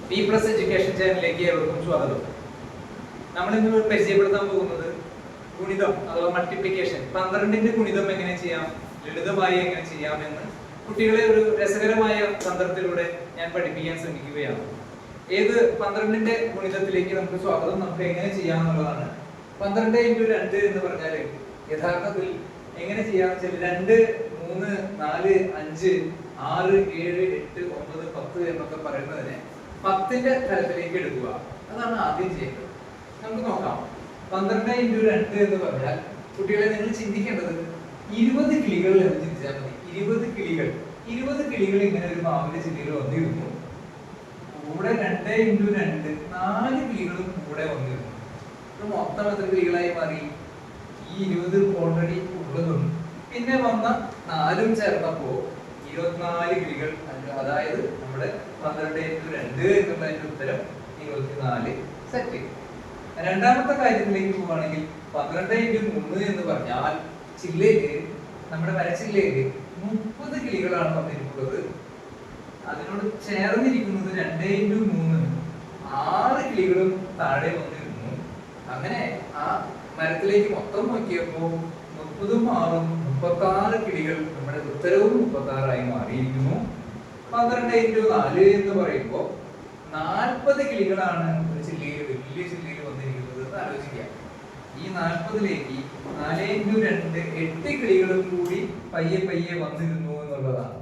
P plus education ചാനലിലേക്ക് ഏവർക്കും സ്വാഗതം. നമ്മൾ ഇന്ന് പരിചയപ്പെടുത്താൻ പോകുന്നത് ഗുണിതം അഥവാ മൾട്ടിപ്ലിക്കേഷൻ, 12ന്റെ ഗുണിതം എങ്ങനെ ചെയ്യാം, ലളിതമായി എങ്ങനെ ചെയ്യാമെന്ന് കുട്ടികളെ ഒരു രസകരമായ തന്ത്രത്തിലൂടെ ഞാൻ പഠിപ്പിക്കാൻ ശ്രമിക്കുകയാണ്. ഏത് 12ന്റെ ഗുണിതത്തിലേക്ക് നമുക്ക് സ്വാഗതം. നമുക്ക് എങ്ങനെ ചെയ്യാമെന്നുള്ളതാണ്. 12 × 2 എന്ന് പറഞ്ഞാൽ യഥാർത്ഥത്തിൽ എങ്ങനെ ചെയ്യാന്ന് വെച്ചാൽ 2, 3, 4, 5, 6, 7, 8, 9, 10 എന്നൊക്കെ പറയുന്നതിനെ 10ന്റെ തലത്തിലേക്ക് എടുക്കുക. അതാണ് ആദ്യം ചെയ്യേണ്ടത്. നമുക്ക് നോക്കാം. 12 × 2 എന്ന് പറഞ്ഞാൽ കുട്ടികളെ നിങ്ങൾ ചിന്തിക്കേണ്ടത് 20 കിളികൾ എന്ന് ചിന്തിച്ചാൽ മതി. 20 കിളികൾ ഇങ്ങനെ ഒരു മാവിന്റെ ചില്ലയിൽ വന്നിരുന്നു. കൂടെ 2 × 2 4 കിളികളും കൂടെ വന്നിരുന്നു. മൊത്തം എത്ര കിളികളായി മാറി? ഈ 20 ഓൾറെഡി ഉള്ളതും പിന്നെ വന്ന 4ഉം ചേർന്നപ്പോ 24 കിളികൾ. അതായത് നമ്മുടെ 12 × 2 എന്നുള്ളതിന്റെ ഉത്തരം 24 സെറ്റ്. രണ്ടാമത്തെ കാര്യത്തിലേക്ക് പോവുകയാണെങ്കിൽ 12 × 3 എന്ന് പറഞ്ഞാൽ ചില്ലയില്, നമ്മുടെ വരച്ചില്ലയില് 30 കിളികളാണ് വന്നിരിക്കുന്നത്. അതിനോട് ചേർന്നിരിക്കുന്നത് 2 × 3 6 കിളികളും താഴെ വന്നിരുന്നു. അങ്ങനെ ആ മരത്തിലേക്ക് മൊത്തം നോക്കിയപ്പോ 30ഉം 6ഉം 36 കിളികൾ, നമ്മുടെ ഉത്തരവും 36 ആയി മാറിയിരിക്കുന്നു. 12 × 4 എന്ന് പറയുമ്പോൾ 40 കിളികളാണ് ഒരു ചില്ലയിൽ, വലിയ ചില്ലയിൽ വന്നിരിക്കുന്നത് എന്ന് ആലോചിക്കാം. ഈ 40ലേക്ക് 4 × 2 8 കിളികളും കൂടി പയ്യെ പയ്യെ വന്നിരുന്നു എന്നുള്ളതാണ്.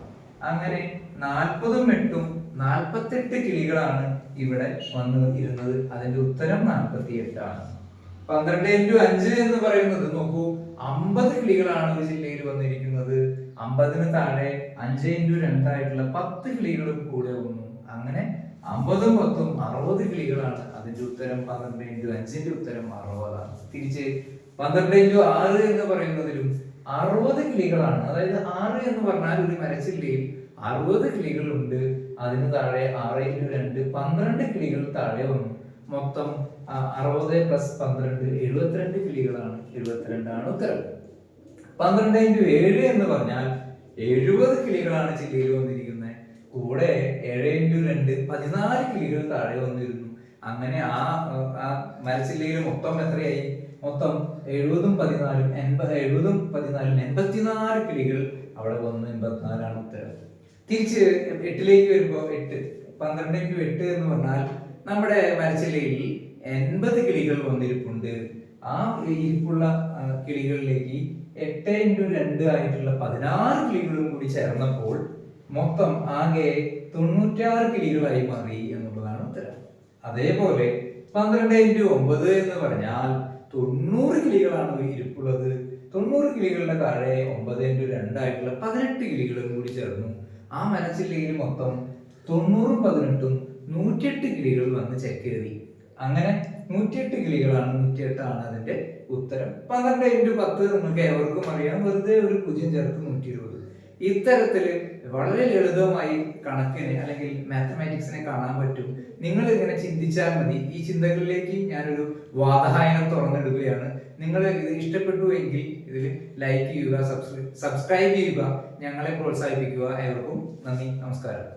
അങ്ങനെ 40ഉം 8ഉം 48 കിളികളാണ് ഇവിടെ വന്നു ഇരുന്നത്. അതിന്റെ ഉത്തരം 48 ആണ്. 12 × 5 എന്ന് പറയുന്നത് നോക്കൂ, 50 കിളികളാണ് ഒരു ജില്ലയിൽ വന്നിരിക്കുന്നത്. 50ന് താഴെ 5 × 2 ആയിട്ടുള്ള 10 കിളികളും കൂടെ വന്നു. അങ്ങനെ 50ഉം 10ഉം 60 കിളികളാണ്. അതിന്റെ ഉത്തരം 12 × 5ന്റെ ഉത്തരം 60 ആണ്. തിരിച്ച് 12 × 6 എന്ന് പറയുന്നതിലും 60 കിളികളാണ്. അതായത് 6 എന്ന് പറഞ്ഞാൽ ഒരു മരച്ചില്ലയിൽ 60 കിളികളുണ്ട്. അതിന് താഴെ 6 × 2 12 കിളികൾ താഴെ വന്നു. മൊത്തം 60 + 12 72 കിളികളാണ്. 72 ആണ് ഉത്തരം. 12 × 7 എന്ന് പറഞ്ഞാൽ 70 കിളികളാണ് ചില്ലയിൽ വന്നിരിക്കുന്നത്. കൂടെ 7 × 2 14 കിളികൾ താഴെ വന്നിരുന്നു. അങ്ങനെ ആ മരച്ചില്ലയിൽ മൊത്തം എത്രയായി? മൊത്തം 70ഉം 14ഉം 70ഉം 14ഉം 84 കിളികൾ അവിടെ വന്നു. 84 ആണ് ഉത്തരം. തിരിച്ച് 8ലേക്ക് വരുമ്പോ 8, 12 × 8 എന്ന് പറഞ്ഞാൽ നമ്മുടെ മരച്ചില്ലയിൽ 80 കിളികൾ വന്നിരിപ്പുണ്ട്. ആ ഇരിപ്പുള്ള കിളികളിലേക്ക് 8 × 2 ആയിട്ടുള്ള 16 കിളികളും കൂടി ചേർന്നപ്പോൾ മൊത്തം ആകെ 96 കിളികളായി മാറി എന്നുള്ളതാണ് ഉത്തരം. അതേപോലെ 12 × 9 എന്ന് പറഞ്ഞാൽ 90 കിളികളാണ് ഇരിപ്പുള്ളത്. 90 കിളികളുടെ താഴെ 9 × 2 ആയിട്ടുള്ള 18 കിളികളും കൂടി ചേർന്നു. ആ മരച്ചില്ലയിൽ മൊത്തം 90ഉം 18ഉം 108 കിളികൾ വന്ന് ചെക്കേറി. അങ്ങനെ 108 കിളികളാണ്, 108 ആണ് അതിന്റെ ഉത്തരം. 12 × 10 നിങ്ങൾക്ക് ഏവർക്കും അറിയാം, വെറുതെ ഒരു 0 ചേർത്ത് 120. ഇത്തരത്തില് വളരെ ലളിതമായി കണക്കിനെ അല്ലെങ്കിൽ മാത്തമാറ്റിക്സിനെ കാണാൻ പറ്റും. നിങ്ങൾ ഇങ്ങനെ ചിന്തിച്ചാൽ മതി. ഈ ചിന്തകളിലേക്ക് ഞാനൊരു വാതായനം തുറന്നിടുകയാണ്. നിങ്ങൾ ഇത് ഇഷ്ടപ്പെട്ടു എങ്കിൽ ഇതിൽ ലൈക്ക് ചെയ്യുക, സബ്സ്ക്രൈബ് ചെയ്യുക, ഞങ്ങളെ പ്രോത്സാഹിപ്പിക്കുക. ഏവർക്കും നന്ദി, നമസ്കാരം.